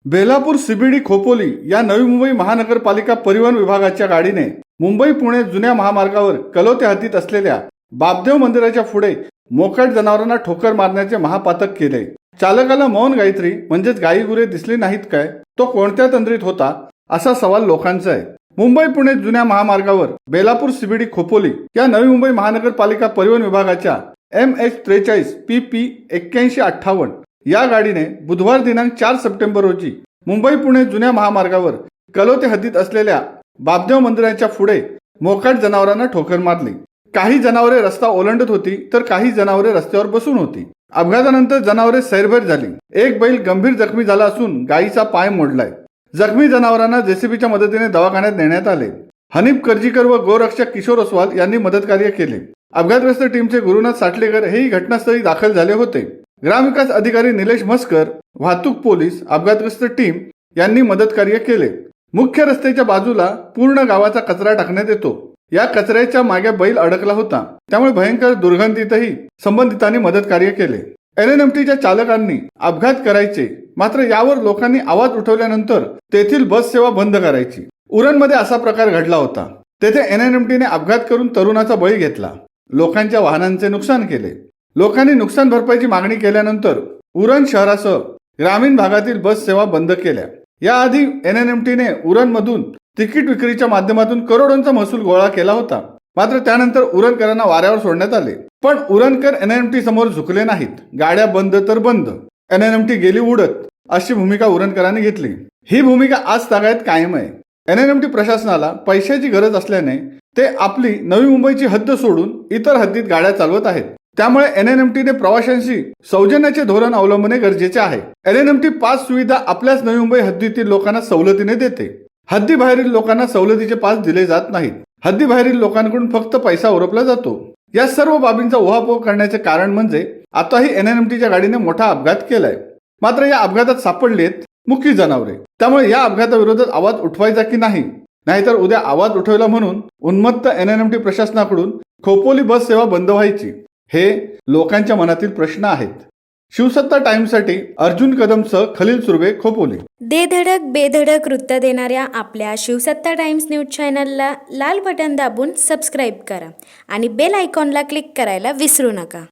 Belapur CBD Khopoli या नवी मुंबई महानगरपालिका परिवहन विभागाच्या गाडीने मुंबई पुणे जुन्या महामार्गावर कलोते हद्दीत असलेल्या बापदेव मंदिराच्या पुढे मोकाट जनावरांना ठोकर मारण्याचे महापातक केले। चालकाला मौन गायत्री म्हणजेच गाई गुरे दिसली नाहीत काय? तो कोणत्या तंद्रीत होता असा सवाल लोकांचा आहे। मुंबई पुणे जुन्या महामार्गावर बेलापूर सीबीडी खोपोली या नवी मुंबई महानगरपालिका परिवहन विभागाच्या MH43 PP 8158 या गाडीने बुधवार दिनांक 4 सप्टेंबर रोजी मुंबई पुणे जुन्या महामार्गावर कलोते हद्दीत असलेल्या बापदेव मंदिराच्या पुढे मोकाट जनावरांना ठोकर मारली। काही जनावरे रस्ता ओलांडत होती तर काही जनावरे रस्त्यावर बसून होती। अपघातानंतर जनावरे सैरभैर झाली। एक बैल गंभीर जखमी झाला असून गायीचा पाय मोडलाय। जखमी जनावरांना जेसीबीच्या मदतीने दवाखान्यात नेण्यात आले। हनीफ करजीकर व गोरक्षक किशोर ओसवाल यांनी मदतकार्य केले। अपघातग्रस्त टीमचे गुरुनाथ साटलेकर हेही घटनास्थळी दाखल झाले होते। ग्रामविकास अधिकारी निलेश म्हस्कर, वाहतूक पोलीस, अपघातग्रस्त टीम यांनी मदतकार्य केले। मुख्य रस्त्याच्या बाजूला पूर्ण गावाचा कचरा टाकण्यात येतो। या कचऱ्याच्या मागे बैल अडकला होता, त्यामुळे भयंकर दुर्गंधीतही संबंधितांनी मदतकार्य केले। LNMTच्या चालकांनी अपघात करायचे, मात्र यावर लोकांनी आवाज उठवल्यानंतर तेथील बस सेवा बंद करायची। उरणमध्ये असा प्रकार घडला होता। तेथे LNMTने अपघात करून तरुणाचा बळी घेतला, लोकांच्या वाहनांचे नुकसान केले। लोकांनी नुकसान भरपाईची मागणी केल्यानंतर उरण शहरासह ग्रामीण भागातील बस सेवा बंद केल्या। याआधी LNMTने उरणमधून तिकीट विक्रीच्या माध्यमातून करोडोंचा महसूल गोळा केला होता, मात्र त्यानंतर उरणकरांना वाऱ्यावर सोडण्यात आले। पण उरणकर LNMT समोर झुकले नाहीत। गाड्या बंद तर बंद, LNMT गेली उडत अशी भूमिका उरणकरांनी घेतली। ही भूमिका आज तागायत कायम आहे। LNMT प्रशासनाला पैशाची गरज असल्याने ते आपली नवी मुंबईची हद्द सोडून इतर हद्दीत गाड्या चालवत आहेत। त्यामुळे LNMTने प्रवाशांशी सौजन्याचे धोरण अवलंबणे गरजेचे आहे। LNMT पास सुविधा आपल्याच नवी मुंबई हद्दीतील लोकांना सवलतीने देते। हद्दीबाहेरील लोकांना सवलतीचे पास दिले जात नाहीत। हद्दीबाहेरील लोकांकडून फक्त पैसा ओरपला जातो। या सर्व बाबींचा उहापोह करण्याचे कारण म्हणजे आताही LNMTच्या गाडीने मोठा अपघात केलाय, मात्र या अपघातात सापडलेत मुकी जनावरे। त्यामुळे या अपघाताविरोधात आवाज उठवायचा की नाही, नाहीतर उद्या आवाज उठवला म्हणून उन्मत्त LNMT प्रशासनाकडून खोपोली बस सेवा बंद व्हायची, हे लोकांच्या मनातील प्रश्न आहेत। शिवसत्ता टाइम्ससाठी अर्जुन कदमसह खलील सुर्वे, खोपोली। दे धडक बेधडक वृत्त देणाऱ्या आपल्या शिवसत्ता टाइम्स न्यूज चॅनलला लाल बटन दाबून सबस्क्राईब करा आणि बेल आयकॉनला क्लिक करायला विसरू नका।